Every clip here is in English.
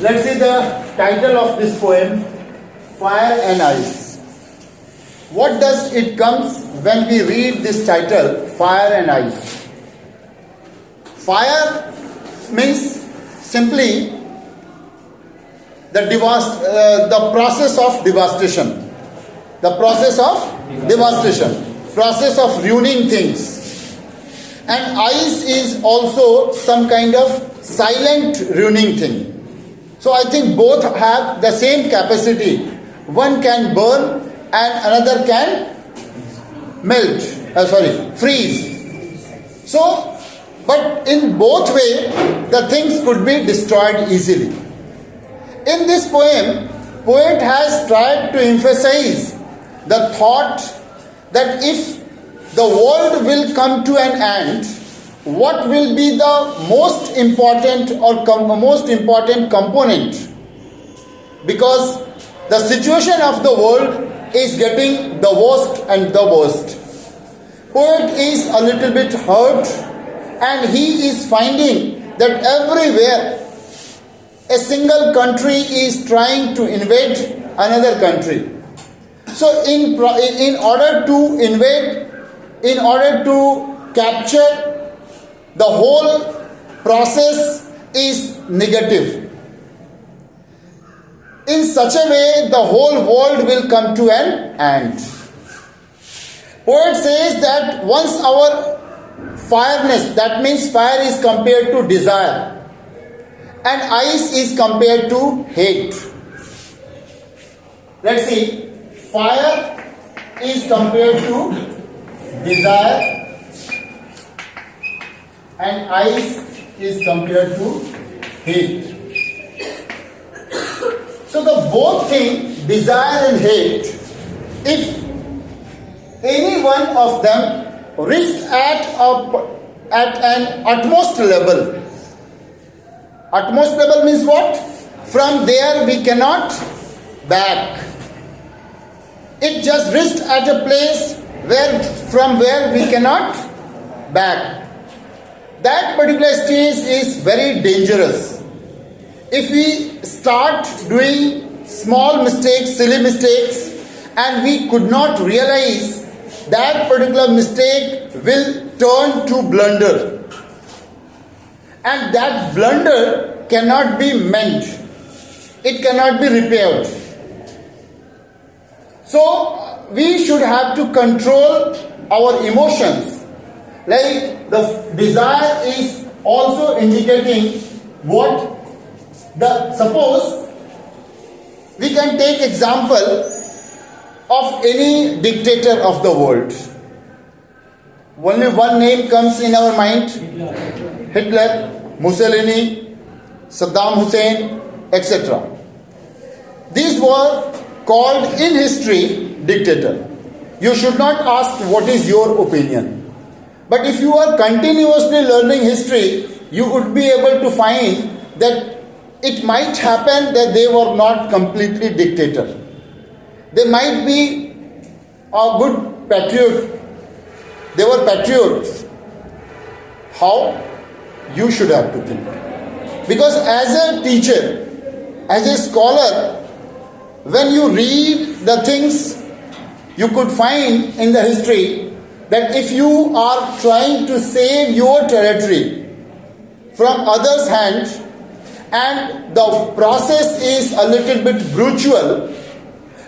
Let's see the title of this poem, Fire and Ice. What does it comes when we read this title, Fire and Ice? Fire means simply the process of devastation. The process of devastation. Process of ruining things. And ice is also some kind of silent ruining thing. So I think both have the same capacity. One can burn and another can freeze. So, but in both way, the things could be destroyed easily. In this poem, poet has tried to emphasize the thought that if the world will come to an end, what will be the most important most important component? Because the situation of the world is getting the worst and the worst. Poet is a little bit hurt and he is finding that everywhere a single country is trying to invade another country. So in order to capture, the whole process is negative. In such a way, the whole world will come to an end. Poet says that once our fireness, that means fire is compared to desire, and ice is compared to hate. Let's see. Fire is compared to desire and ice is compared to hate. So the both things, desire and hate, if any one of them reached at an utmost level means what? From there we cannot back. It just reached at a place from where we cannot back. That particular stage is very dangerous. If we start doing small mistakes, silly mistakes, and we could not realize, that particular mistake will turn to blunder. And that blunder cannot be mended. It cannot be repaired. So, we should have to control our emotions. Like the desire is also indicating what suppose we can take example of any dictator of the world. Only one name comes in our mind: Hitler, Mussolini, Saddam Hussein, etc. These were called in history dictator. You should not ask what is your opinion. But if you are continuously learning history, you would be able to find that it might happen that they were not completely dictator. They might be a good patriot. They were patriots. How? You should have to think. Because as a teacher, as a scholar, when you read the things, you could find in the history that if you are trying to save your territory from others' hands and the process is a little bit brutal,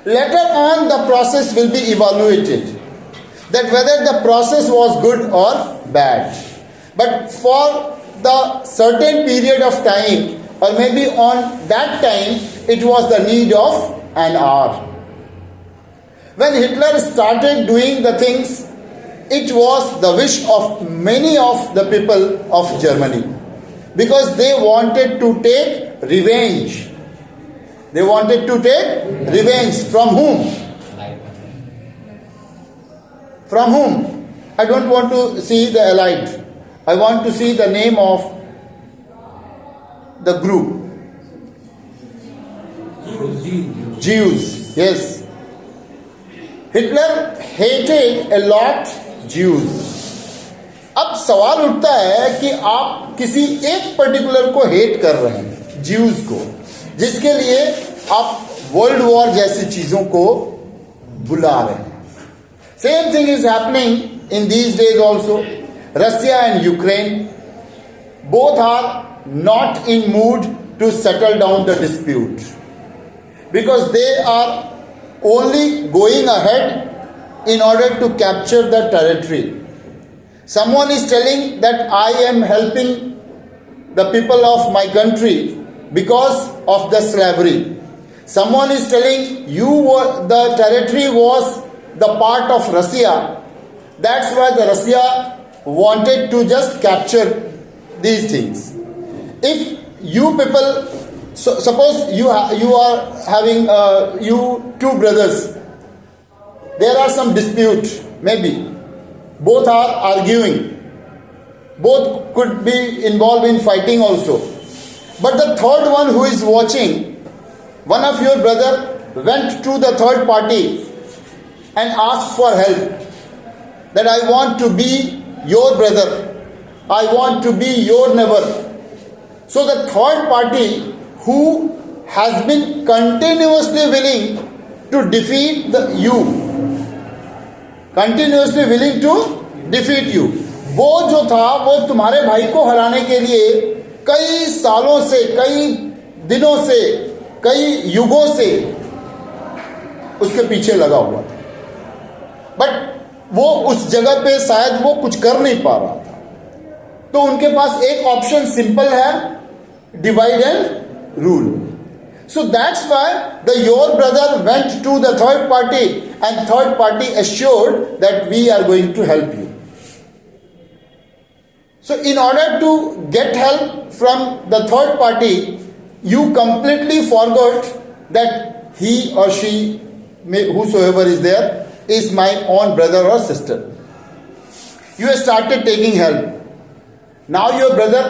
later on the process will be evaluated, that whether the process was good or bad. But for the certain period of time, or maybe on that time, it was the need of an hour. When Hitler started doing the things, it was the wish of many of the people of Germany, because they wanted to take revenge. They wanted to take revenge from whom? From whom? I don't want to see the Allied. I want to see the name of the group. Jews. Yes. Hitler hated a lot Jews. अब सवाल उठता है कि आप किसी एक particular को hate कर रहे हैं, ज्यूज को, जिसके लिए आप वर्ल्ड वॉर जैसी चीजों को बुला रहे हैं. Same thing is happening in these days also. Russia and Ukraine both are not in mood to settle down the dispute, because they are only going ahead in order to capture the territory. Someone is telling that I am helping the people of my country because of the slavery. Someone is telling the territory was the part of Russia. That's why the Russia wanted to just capture these things. If you people, suppose you are having you two brothers, there are some dispute, maybe both are arguing, both could be involved in fighting also, but the third one who is watching, one of your brother went to the third party and asked for help, that I want to be your brother, I want to be your neighbor. So the third party who has been continuously willing to defeat you, continuously willing to defeat you, वो जो था वो तुम्हारे भाई को हराने के लिए कई सालों से, कई दिनों से, कई युगों से उसके पीछे लगा हुआ था, बट वो उस जगह पे शायद वो कुछ कर नहीं पा रहा था. तो उनके पास एक ऑप्शन सिंपल है, divide and rule. So that's why the your brother went to the third party and third party assured that we are going to help you. So in order to get help from the third party, you completely forgot that he और she, whosoever is there, is my own brother or sister. You started taking help. Now your brother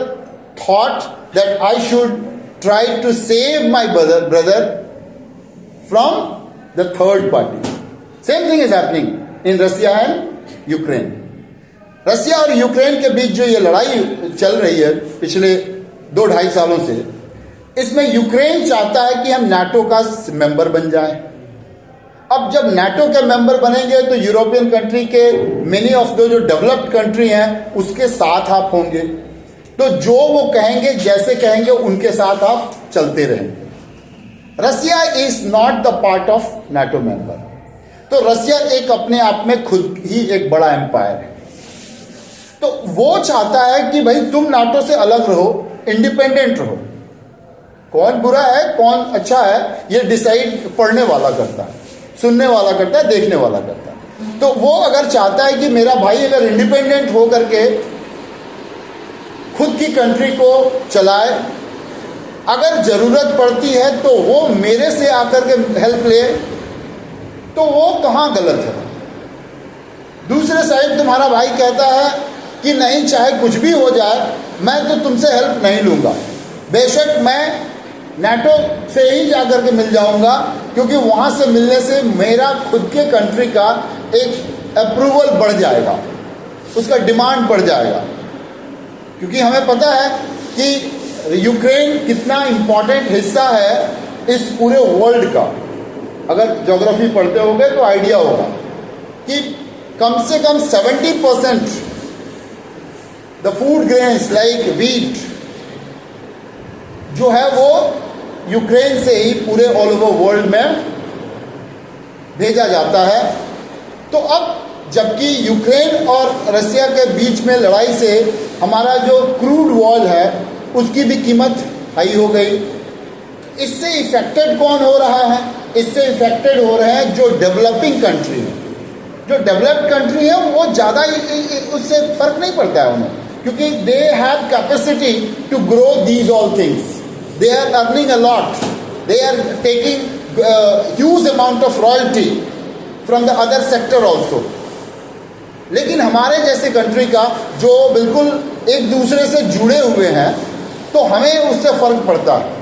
thought that I should try to save my brother from the third party. Same thing is happening in Russia and Ukraine. रसिया और Ukraine के बीच जो ये लड़ाई चल रही है पिछले 2-2.5 सालों से, इसमें यूक्रेन चाहता है कि हम नाटो का मेंबर बन जाएं. अब जब नाटो के मेंबर बनेंगे तो यूरोपियन कंट्री के मेनी ऑफ द जो डेवलप्ड कंट्री हैं उसके साथ आप होंगे, तो जो वो कहेंगे, जैसे कहेंगे, उनके साथ आप चलते रहेंगे. Russia is not the part of NATO member. तो रसिया एक अपने आप में खुद ही एक बड़ा एम्पायर है. तो वो चाहता है कि भाई तुम नाटो से अलग रहो, इंडिपेंडेंट रहो. कौन बुरा है कौन अच्छा है ये डिसाइड पढ़ने वाला करता है, सुनने वाला करता है, देखने वाला करता है. तो वो अगर चाहता है कि मेरा भाई अगर इंडिपेंडेंट हो करके खुद की कंट्री को चलाए, अगर जरूरत पड़ती है तो वो मेरे से आकर के हेल्प ले, तो वो कहाँ गलत है. दूसरे साइड तुम्हारा भाई कहता है कि नहीं, चाहे कुछ भी हो जाए मैं तो तुमसे हेल्प नहीं लूँगा, बेशक मैं नाटो से ही जाकर के मिल जाऊंगा, क्योंकि वहाँ से मिलने से मेरा खुद के कंट्री का एक अप्रूवल बढ़ जाएगा, उसका डिमांड बढ़ जाएगा. क्योंकि हमें पता है कि यूक्रेन कितना इम्पॉर्टेंट हिस्सा है इस पूरे वर्ल्ड का. अगर ज्योग्राफी पढ़ते होंगे तो आइडिया होगा कि कम से कम 70% the food grains like wheat जो है वो यूक्रेन से ही पूरे ऑल ओवर वर्ल्ड में भेजा जाता है. तो अब जबकि यूक्रेन और रसिया के बीच में लड़ाई से हमारा जो क्रूड ऑयल है उसकी भी कीमत हाई हो गई. इससे इफेक्टेड कौन हो रहा है? इससे इफेक्टेड हो रहे हैं जो डेवलपिंग कंट्री है. जो डेवलप्ड कंट्री है वो ज़्यादा उससे फर्क नहीं पड़ता है उन्हें, क्योंकि they have capacity to grow these all things. They are earning a lot. They are taking huge amount of royalty from the other sector also. लेकिन हमारे जैसे कंट्री का जो बिल्कुल एक दूसरे से जुड़े हुए हैं, तो हमें उससे फर्क पड़ता है.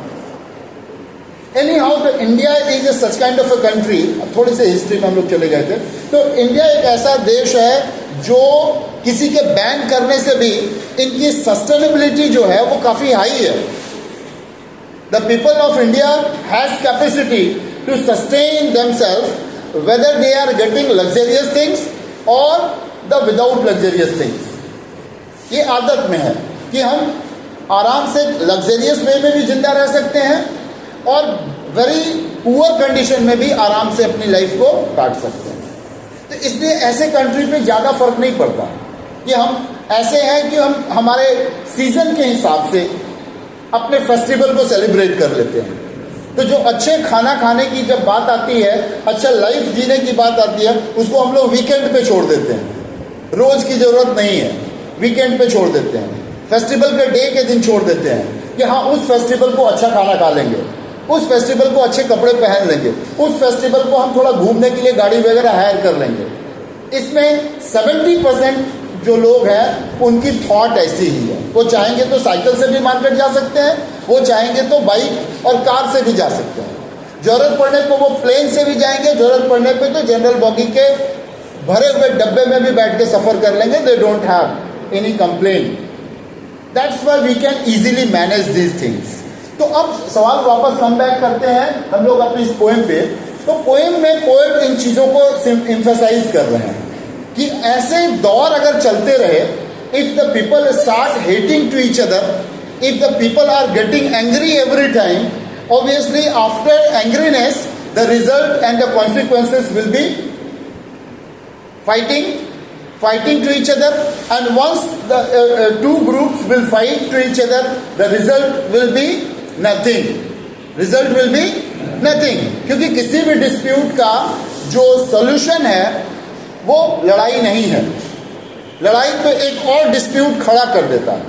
Any how the India is a such kind of a country. थोड़ी सी हिस्ट्री में हम लोग चले गए थे. तो इंडिया एक ऐसा देश है जो किसी के बैन करने से भी इनकी सस्टेनेबिलिटी जो है वो काफ़ी हाई है. The people of India has capacity to sustain themselves, whether they are getting luxurious things or the without luxurious things. ये आदत में है कि हम आराम से लग्जरियस वे में भी जिंदा रह सकते हैं और वेरी पुअर कंडीशन में भी आराम से अपनी लाइफ को काट सकते हैं. तो इसलिए ऐसे कंट्री पे ज़्यादा फर्क नहीं पड़ता कि हम ऐसे हैं कि हम हमारे सीजन के हिसाब से अपने फेस्टिवल को सेलिब्रेट कर लेते हैं. तो जो अच्छे खाना खाने की जब बात आती है, अच्छा लाइफ जीने की बात आती है, उसको हम लोग वीकेंड पे छोड़ देते हैं. रोज़ की ज़रूरत नहीं है, वीकेंड पे छोड़ देते हैं. फेस्टिवल के डे के दिन छोड़ देते हैं कि हाँ उस फेस्टिवल को अच्छा खाना खा लेंगे, उस फेस्टिवल को अच्छे कपड़े पहन लेंगे, उस फेस्टिवल को हम थोड़ा घूमने के लिए गाड़ी वगैरह हायर कर लेंगे. इसमें 70% जो लोग हैं उनकी थॉट ऐसी ही है. वो चाहेंगे तो साइकिल से भी मार्केट जा सकते हैं, वो चाहेंगे तो बाइक और कार से भी जा सकते हैं. ज़रूरत पड़ने पर वो प्लेन से भी जाएंगे, ज़रूरत पड़ने पे तो जनरल बॉगी के भरे हुए डब्बे में भी बैठ के सफ़र कर लेंगे. They don't have any complaint. That's why we can easily manage these things. तो अब सवाल वापस कम बैक करते हैं हम लोग अपनी इस पोएम पे. तो पोएम में पोएट इन चीज़ों को एम्फसाइज कर रहे हैं कि ऐसे दौर अगर चलते रहे, if the people start hating to each other, if the people are getting angry every time, obviously after angriness the result and the consequences will be fighting to each other, and once the two groups will fight to each other, the result will be nothing. क्योंकि किसी भी dispute का जो solution है वो लड़ाई नहीं है. लड़ाई तो एक और डिस्प्यूट खड़ा कर देता है.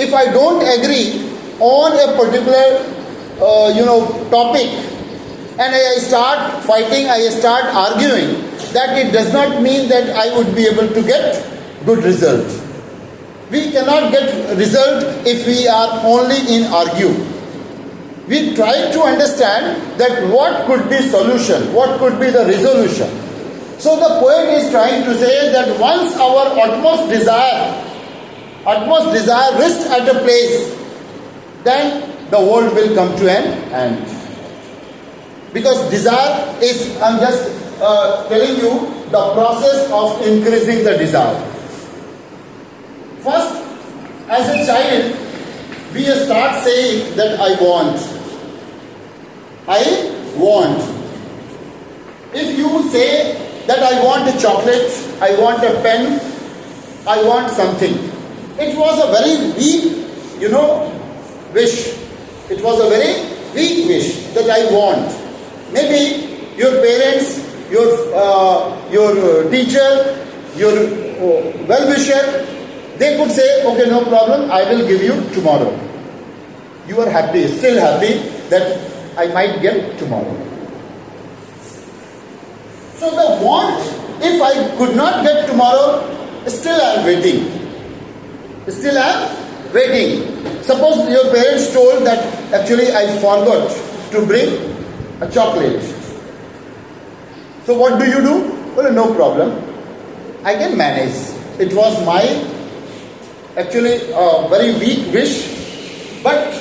If I don't agree on a particular topic and I start fighting, I start arguing, that it does not mean that I would be able to get good result. We cannot get result if we are only in argue. We try to understand that what could be solution, what could be the resolution. So the poet is trying to say that once our utmost desire rests at a place, then the world will come to an end. Because desire is, I'm just telling you the process of increasing the desire. First, as a child, we start saying that I want. If you say that I want a chocolate, I want a pen, I want something, it was a very weak, wish. It was a very weak wish that I want. Maybe your parents, your teacher, your well-wisher, they could say, okay, no problem, I will give you tomorrow. You are happy, still happy that I might get tomorrow. So the want, if I could not get tomorrow, still I am waiting. Suppose your parents told that actually I forgot to bring a chocolate. So what do? Well, no problem, I can manage. It was my actually very weak wish, but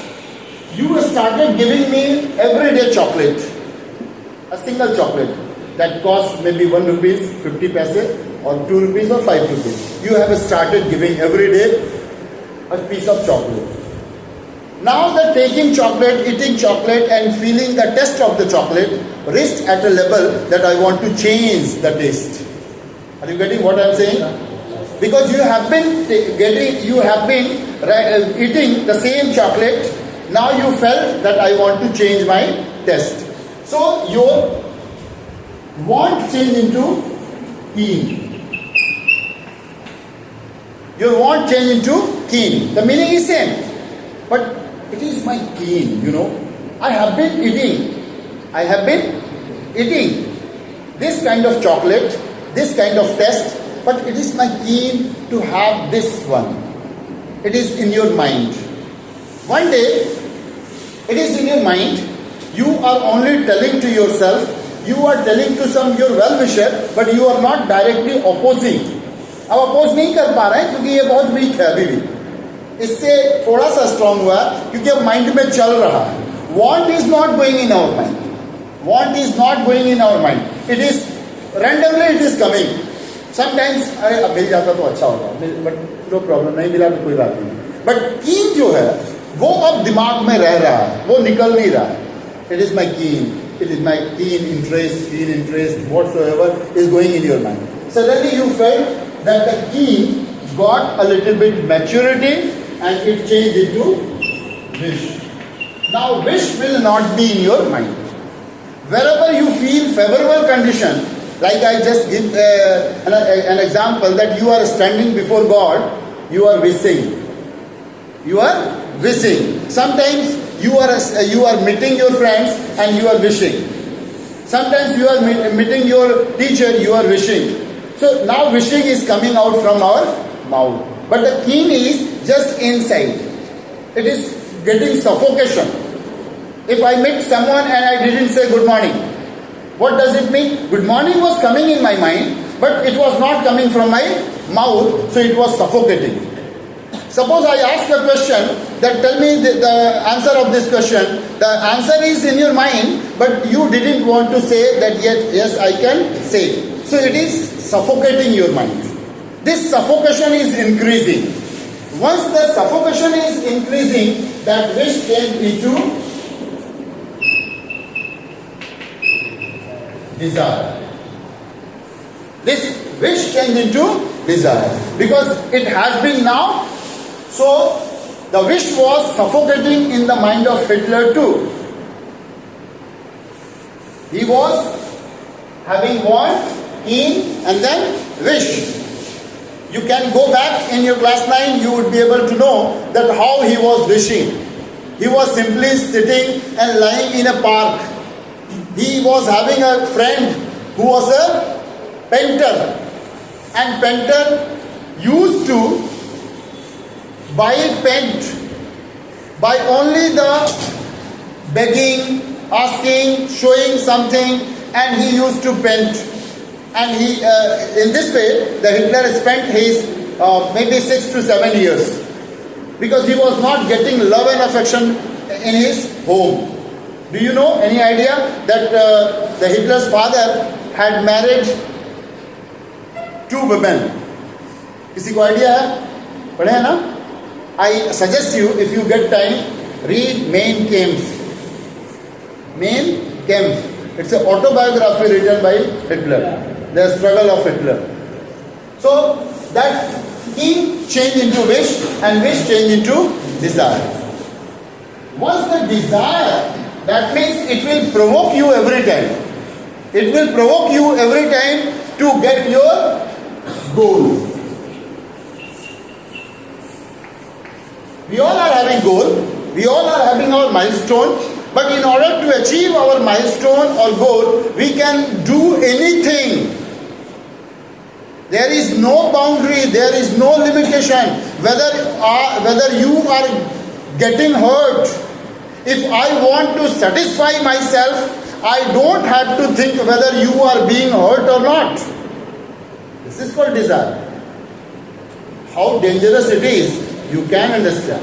you started giving me everyday chocolate, a single chocolate that costs maybe 1 rupee 50 paise or 2 rupees or 5 rupees. You have started giving every day a piece of chocolate. Now the taking chocolate, eating chocolate and feeling the taste of the chocolate reached at a level that I want to change the taste. Are you getting what I am saying? Because you have been eating the same chocolate. Now you felt that I want to change my taste. So your want change into keen. Your want change into keen. The meaning is same, but it is my keen, I have been eating this kind of chocolate, this kind of taste, but it is my keen to have this one. It is in your mind. One day, it is in your mind, you are only telling to yourself, you are telling to your well-wisher, but you are not directly opposing. अब oppose नहीं कर पा रहे हैं क्योंकि ये बहुत week है अभी भी. इससे थोड़ा सा स्ट्रांग हुआ क्योंकि अब माइंड में चल रहा है. want is not going in our mind. Want is not going in our mind. It is randomly it is coming. Sometimes अरे अब मिल जाता तो अच्छा होगा, बट नो प्रॉब्लम, नहीं मिला तो कोई बात नहीं. बट कीन जो है वो अब दिमाग में रह रहा है, वो निकल नहीं रहा है. इट इज माई कीन, it is my keen interest, whatsoever is going in your mind. Suddenly you felt that the keen got a little bit maturity and it changed into wish. Now wish will not be in your mind. Wherever you feel favorable condition, like I just give an example that you are standing before God, you are wishing. You are wishing. Sometimes you are meeting your friends and you are wishing. Sometimes you are meeting your teacher, you are wishing. So now wishing is coming out from our mouth. But the keen is just inside. It is getting suffocation. If I met someone and I didn't say good morning, what does it mean? Good morning was coming in my mind, but it was not coming from my mouth, so it was suffocating. Suppose I ask a question that tell me the answer of this question. The answer is in your mind, but you didn't want to say that yes, I can say. So it is suffocating your mind. This suffocation is increasing. Once the suffocation is increasing, that wish came into desire. This wish changed into desire because it has been now. So the wish was suffocating in the mind of Hitler too. He was having want, keen, and then wish. You can go back in your class 9, you would be able to know that how he was wishing. He was simply sitting and lying in a park. He was having a friend who was a painter, and painter used to buy paint by only the begging, asking, showing something, and he used to paint. And he, in this way, the Hitler spent his maybe 6 to 7 years because he was not getting love and affection in his home. Do you know any idea that the Hitler's father had married 2 women? किसी को idea है? पढ़े हैं ना? I suggest you, if you get time, read Mein Kampf. Mein Kampf. It's an autobiography written by Hitler. The struggle of Hitler. So that keen changed into wish and wish changed into desire. Once the desire, that means it will provoke you every time. It will provoke you every time to get your goal. We all are having goal, we all are having our milestone, but in order to achieve our milestone or goal, we can do anything. There is no boundary, there is no limitation. Whether you are getting hurt, if I want to satisfy myself, I don't have to think whether you are being hurt or not. This is called desire. How dangerous it is, you can understand.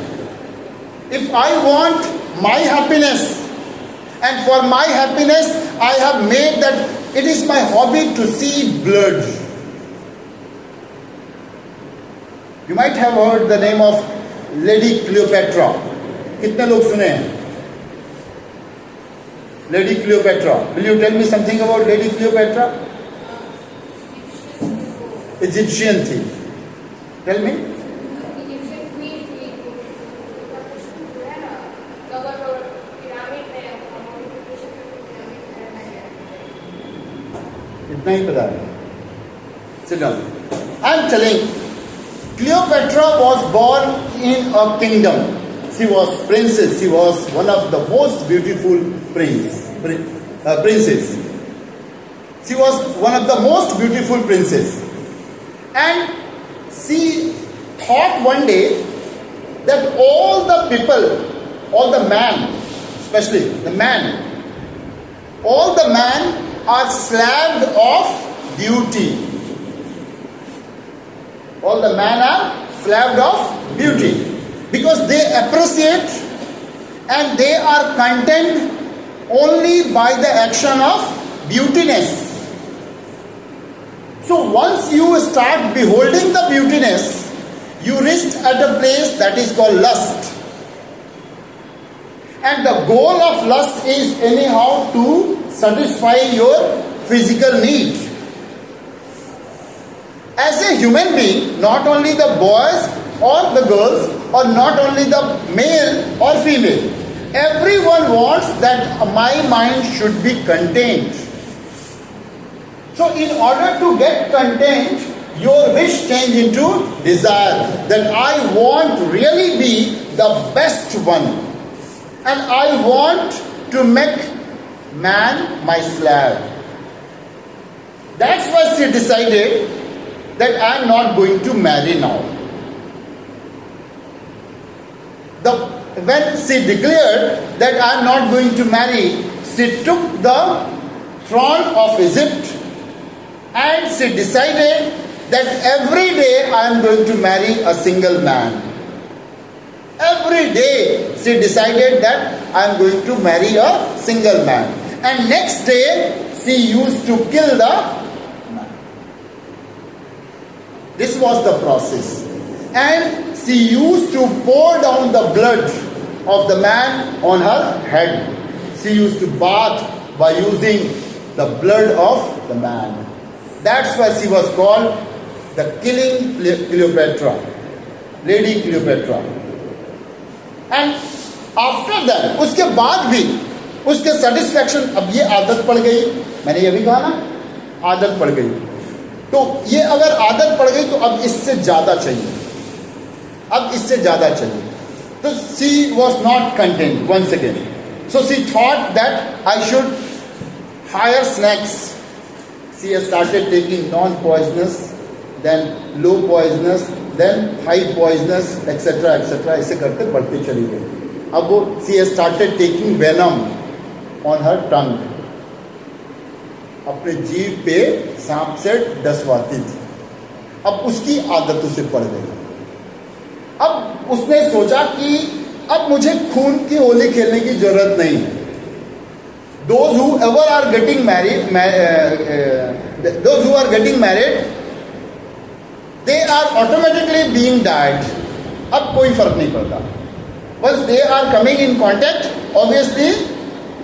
If I want my happiness, and for my happiness I have made that it is my hobby to see blood. You might have heard the name of Lady Cleopatra. कितने लोग सुने हैं? Lady Cleopatra. Will you tell me something about Lady Cleopatra? Egyptian thief. Tell me. इतना ही पता है. Sit down. I am telling, Cleopatra was born in a kingdom. She was princess. She was one of the most beautiful princess. She was one of the most beautiful princess. And she thought one day that all the people, all the man, especially the man, all the man are slaved of beauty. All the men are slaved of beauty because they appreciate and they are content only by the action of beautiness. So once you start beholding the beautiness, you reach at a place that is called lust. And the goal of lust is anyhow to satisfy your physical need. As a human being, not only the boys or the girls, or not only the male or female, everyone wants that my mind should be contained. So in order to get content, your wish change into desire, that I want to really be the best one, and I want to make man my slave. That's why she decided that I am not going to marry now. When she declared that I am not going to marry, she took the throne of Egypt, and she decided that every day I am going to marry a single man. Every day she decided that I am going to marry a single man. And next day she used to kill the man. This was the process. And she used to pour down the blood of the man on her head. She used to bath by using the blood of the man. That's why she was called the killing Cleopatra, Lady Cleopatra. And after that, उसके बाद भी उसके satisfaction, अब ये आदत पड़ गई, मैंने ये भी कहा ना, आदत पड़ गई. तो ये अगर आदत पड़ गई तो अब इससे ज़्यादा चाहिए, अब इससे ज़्यादा चाहिए. तो she was not content once again. So she thought that I should hire snacks. She started taking non-poisonous, then low poisonous, then high poisonous, etc. etc. ऐसे करते बढ़ते चली गई. अब वो she started taking venom on her tongue. अपने जीभ पे सांप से डसवाती थी. अब उसकी आदत उसे पड़ गई. अब उसने सोचा कि अब मुझे खून की होली खेलने की जरूरत नहीं है. Those who ever are getting married, those who are getting married, they are automatically being died. अब कोई फर्क नहीं पड़ता. Once they are coming in contact, obviously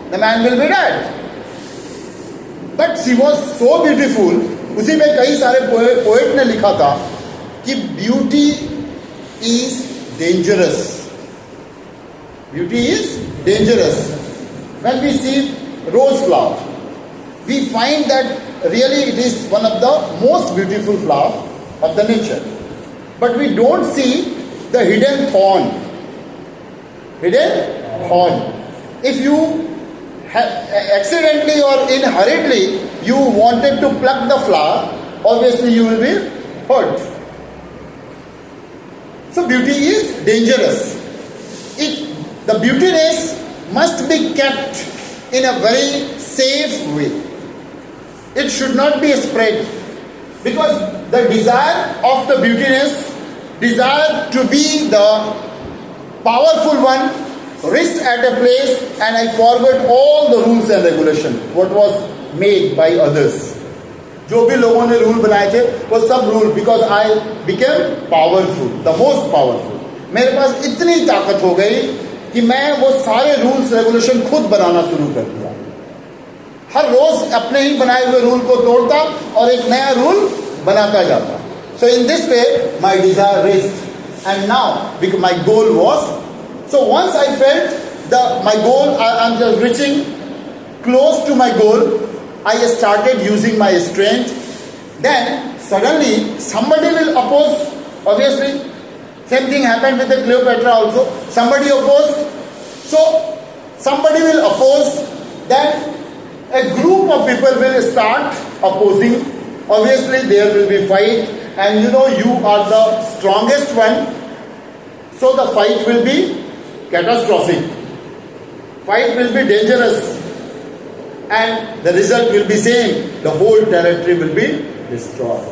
the man will be dead. But she was so beautiful. उसी में कई सारे poet ने लिखा था कि beauty is dangerous. Beauty is dangerous. When we see rose flower, we find that really it is one of the most beautiful flower of the nature. But we don't see the hidden thorn. Hidden thorn. If you accidentally or inhurriedly you wanted to pluck the flower, obviously you will be hurt. So beauty is dangerous. The beautiness must be kept in a very safe way. It should not be spread, because the desire of the beautiness, desire to be the powerful one, reached at a place, and I forgot all the rules and regulations what was made by others. जो भी लोगों ने rule बनाए थे वो सब rule, because I became powerful, the most powerful. मेरे पास इतनी ताकत हो गई कि मैं वो सारे रूल्स रेगुलेशन खुद बनाना शुरू कर दिया. हर रोज अपने ही बनाए हुए रूल को तोड़ता और एक नया रूल बनाता जाता. So in this way my desire reached, and now because my goal was, so once I felt my goal, I'm just reaching close to my goal, I started using my strength. Then suddenly somebody will oppose. Obviously same thing happened with the Cleopatra also. Somebody opposed. So somebody will oppose. Then a group of people will start opposing. Obviously there will be fight, and you are the strongest one. So the fight will be catastrophic. Fight will be dangerous. And the result will be same. The whole territory will be destroyed.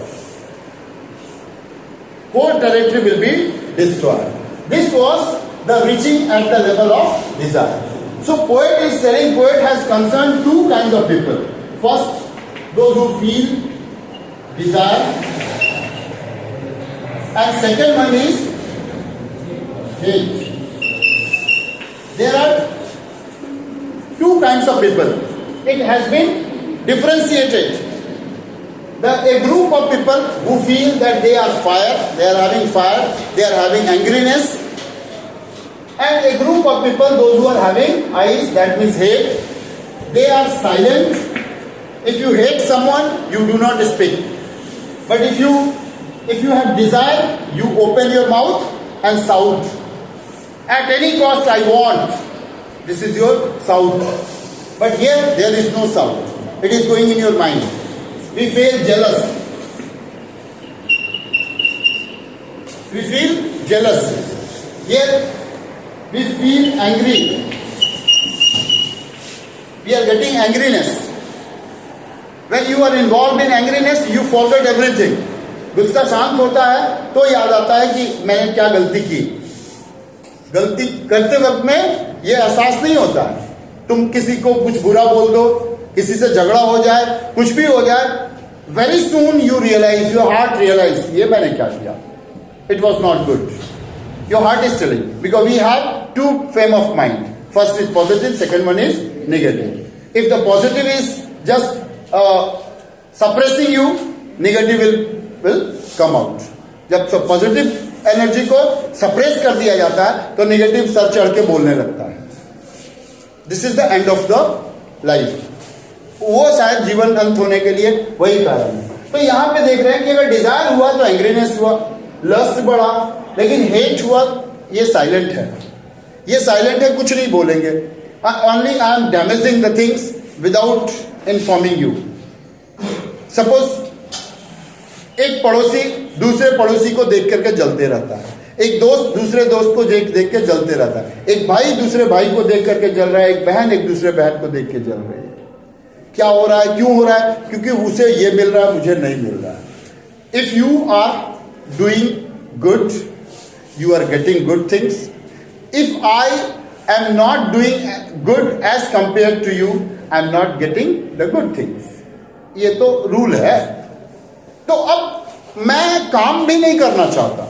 Whole territory will be destroyed. This was the reaching at the level of desire. So poet is saying, poet has concerned two kinds of people. First, those who feel desire, and second one is hate. There are two kinds of people. It has been differentiated. A group of people who feel that they are fire, they are having fire, they are having angriness, and a group of people, those who are having eyes, that means hate, they are silent. If you hate someone, you do not speak. But if you have desire, you open your mouth and shout. At any cost, I want. This is your shout. But here, there is no shout. It is going in your mind. We feel jealous. We feel jealous. Here, we feel angry. We are getting angriness. When you are involved in angriness, you forget everything. गुस्सा शांत होता है तो याद आता है कि मैंने क्या गलती की. गलती करते वक्त में ये एहसास नहीं होता है. तुम किसी को कुछ बुरा बोल दो, किसी से झगड़ा हो जाए, कुछ भी हो जाए, very soon you realise, your heart realise, ये मैंने क्या किया, it was not good. Your heart is telling, because we have two frame of mind. First is positive, second one is negative. If the positive is just suppressing you, negative will come out. जब positive energy को suppress कर दिया जाता है तो negative sir चढ़ के बोलने लगता है. This is the end of the life. वो शायद जीवन अंत होने के लिए वही कारण है. तो यहां पे देख रहे हैं कि अगर डिजायर हुआ तो एंग्रीनेस हुआ, लस्ट बढ़ा, लेकिन हेट हुआ, ये साइलेंट है. ये साइलेंट है, कुछ नहीं बोलेंगे. Only I am damaging the things without informing you. Suppose एक पड़ोसी दूसरे पड़ोसी को देख करके जलते रहता है, एक दोस्त दूसरे दोस्त को देख के जलते रहता है, एक भाई दूसरे भाई को देख करके जल रहा है, एक बहन एक दूसरे बहन को देख के जल रही है. क्या हो रहा है, क्यों हो रहा है? क्योंकि उसे ये मिल रहा है, मुझे नहीं मिल रहा है. If you are doing good, you are getting good things. If I am not doing good as compare to you, I am not getting the good things. ये तो रूल है. तो अब मैं काम भी नहीं करना चाहता,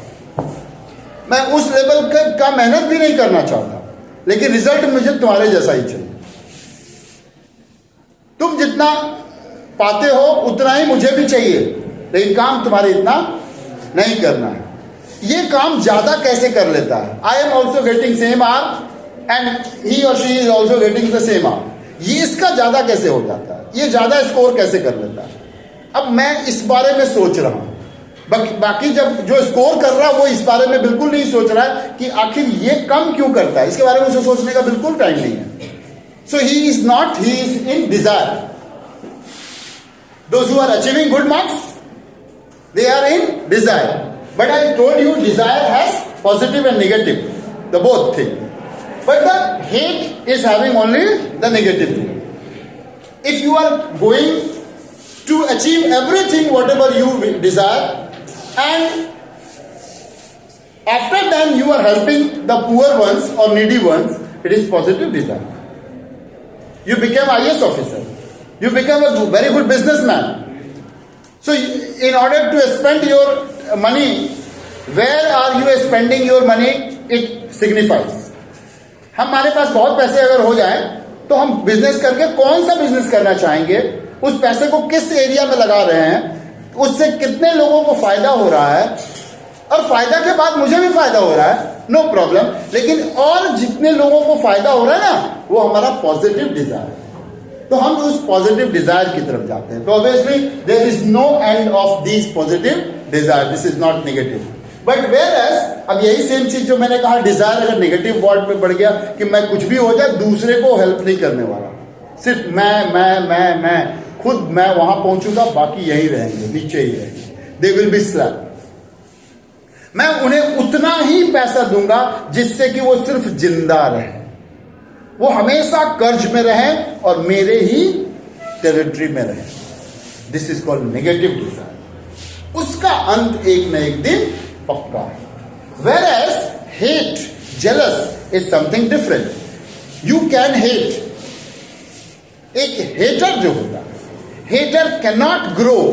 मैं उस लेवल का मेहनत भी नहीं करना चाहता, लेकिन रिजल्ट मुझे तुम्हारे जैसा ही चाहिए. तुम जितना पाते हो उतना ही मुझे भी चाहिए, लेकिन काम तुम्हारे इतना नहीं करना है. ये काम ज्यादा कैसे कर लेता है? I am also getting same R and he और she is also getting the same R. ये इसका ज्यादा कैसे हो जाता है? ये ज्यादा स्कोर कैसे कर लेता है? अब मैं इस बारे में सोच रहा हूं. बाकी जब जो स्कोर कर रहा है वो इस बारे में बिल्कुल नहीं सोच रहा है कि आखिर ये कम क्यों करता है. इसके बारे में उसे सोचने का बिल्कुल टाइम नहीं है. So he is in desire. Those who are achieving good marks, they are in desire. But I told you desire has positive and negative, the both thing. But the hate is having only the negative thing. If you are going to achieve everything whatever you desire, and after then you are helping the poor ones or needy ones, it is positive desire. You become IAS officer. You become a very good businessman. So in order to spend your money, where are you spending your money? It signifies. हमारे पास बहुत पैसे अगर हो जाए तो हम business करके कौन सा बिजनेस करना चाहेंगे, उस पैसे को किस एरिया में लगा रहे हैं, उससे कितने लोगों को फायदा हो रहा है, और फायदा के बाद मुझे भी फायदा हो रहा है, नो प्रॉब्लम. लेकिन और जितने लोगों को फायदा हो रहा है ना, वो हमारा पॉजिटिव डिजायर है. तो हम उस पॉजिटिव डिजायर की तरफ जाते हैं. तो obviously there is no end of this positive desire. This is not negative. But whereas अब यही सेम चीज जो मैंने कहा, डिजायर अगर नेगेटिव वर्ड में बढ़ गया कि मैं कुछ भी हो जाए दूसरे को हेल्प नहीं करने वाला, सिर्फ मैं खुद मैं वहां पहुंचूंगा, बाकी यही रहेंगे, नीचे ही रहेंगे, दे विल बी स्लैप. मैं उन्हें उतना ही पैसा दूंगा जिससे कि वो सिर्फ जिंदा रहे, वो हमेशा कर्ज में रहे और मेरे ही टेरिटरी में रहे. This is called negative desire. उसका अंत एक न एक दिन पक्का है. Whereas hate, Jealous is something different. You can hate. एक hater जो होता है, hater cannot grow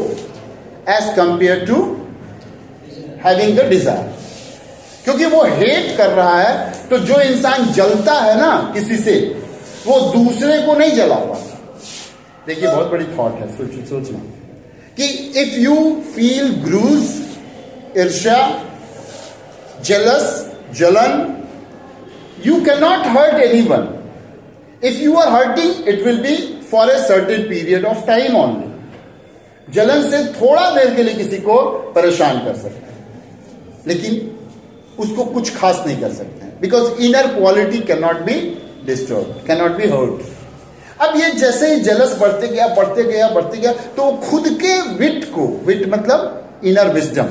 as compared to having the desire. क्योंकि वो हेट कर रहा है, तो जो इंसान जलता है ना किसी से, वो दूसरे को नहीं जला पाता. देखिए बहुत बड़ी थॉट है, सोचना कि इफ यू फील ग्रूज, ईर्ष्या, जेलस, जलन, you cannot hurt anyone. If you are hurting, it will be for a certain period of time only. जलन से थोड़ा देर के लिए किसी को परेशान कर सकते हैं, लेकिन उसको कुछ खास नहीं कर सकते हैं, because inner quality can not be disturb, can not be hurt. अब ये जैसे ही जेलस बढ़ते गया, तो खुद के विट को, विट मतलब इनर विजडम,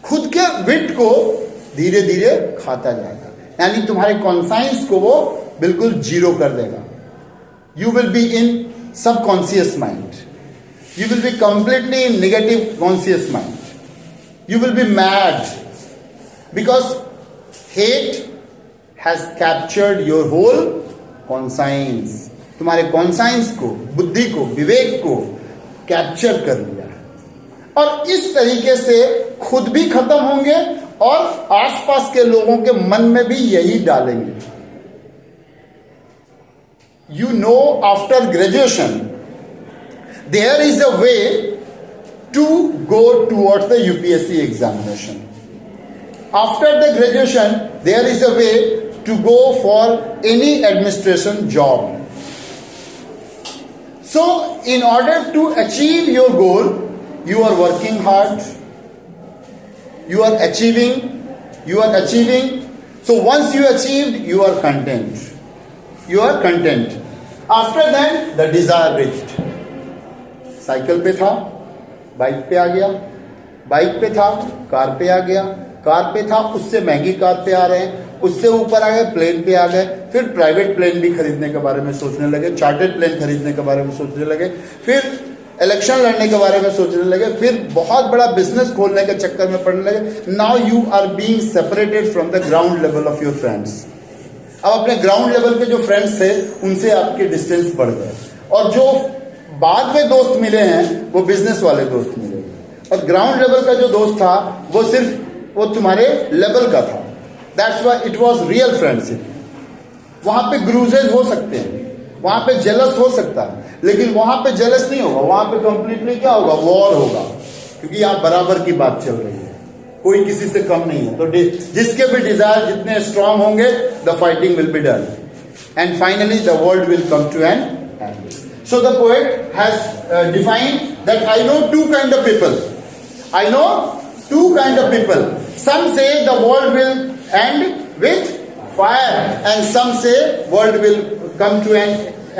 खुद के विट को धीरे धीरे खाता जाएगा. यानी तुम्हारे कॉन्साइंस को वो बिल्कुल जीरो कर देगा. You will be in subconscious mind, you will be completely in negative conscious mind, you will be mad, because hate has captured your whole conscience. तुम्हारे कॉन्साइंस को, बुद्धि को, विवेक को कैप्चर कर लिया. और इस तरीके से खुद भी खत्म होंगे और आसपास के लोगों के मन में भी यही डालेंगे. You know, after graduation there is a way to go towards the UPSC examination. After the graduation there is a way to go for any administration job. So, in order to achieve your goal, you are working hard, you are achieving. So, once you achieved, you are content. After that, the desire reached. Cycle पे था, bike पे आ गया, bike पे था, car पे आ गया, car पे था, उससे महंगी कार पे आ रहे हैं, उससे ऊपर आ गए, प्लेन पे आ गए, फिर प्राइवेट प्लेन भी खरीदने के बारे में सोचने लगे, चार्टर्ड प्लेन खरीदने के बारे में सोचने लगे, फिर इलेक्शन लड़ने के बारे में सोचने लगे, फिर बहुत बड़ा बिजनेस खोलने के चक्कर में पड़ने लगे. Now you are being separated from the ground level of your friends. अब अपने ग्राउंड लेवल के जो फ्रेंड्स थे उनसे आपके डिस्टेंस बढ़ गए, और जो बाद में दोस्त मिले हैं वो बिजनेस वाले दोस्त मिले, और ग्राउंड लेवल का जो दोस्त था वो सिर्फ वो तुम्हारे लेवल का था. That's why it was real friendship. वहां पे ग्रूजेज हो सकते हैं, वहां पे जेलस हो सकता है, लेकिन वहां पे जेलस नहीं होगा, वहां पे कंप्लीटली क्या होगा, वॉर होगा, क्योंकि यहाँ बराबर की बात चल रही है, कोई किसी से कम नहीं है. तो जिसके भी डिजायर जितने स्ट्रांग होंगे, the fighting will be done, and finally the world will come to an end. So the poet has defined that I know two kind of people. I know two kind of people. Some say the world will end with fire, and some say world will come to an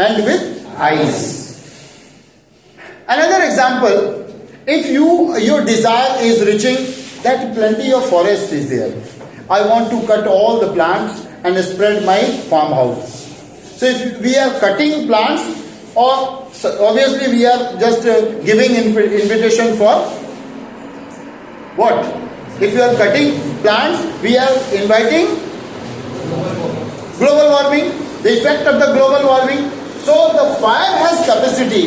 end with ice. Another example, if your desire is reaching that plenty of forest is there. I want to cut all the plants and spread my farmhouse. So if we are cutting plants, or obviously we are just giving invitation for what? If you are cutting plants, we are inviting global warming, the effect of the global warming. So the fire has capacity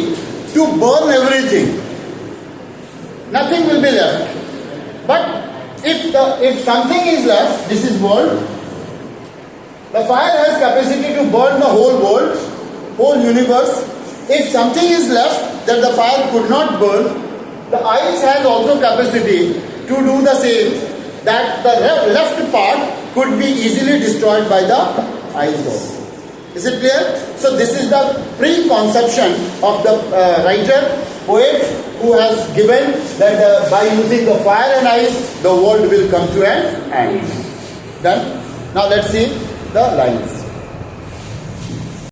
to burn everything. Nothing will be left. But if something is left, this is world. The fire has capacity to burn the whole world, whole universe. If something is left that the fire could not burn, the ice has also capacity to do the same, that the left part could be easily destroyed by the ice also. Is it clear? So this is the preconception of the writer, poet, who has given that by using the fire and ice, the world will come to an end. Done? Now let's see the lines.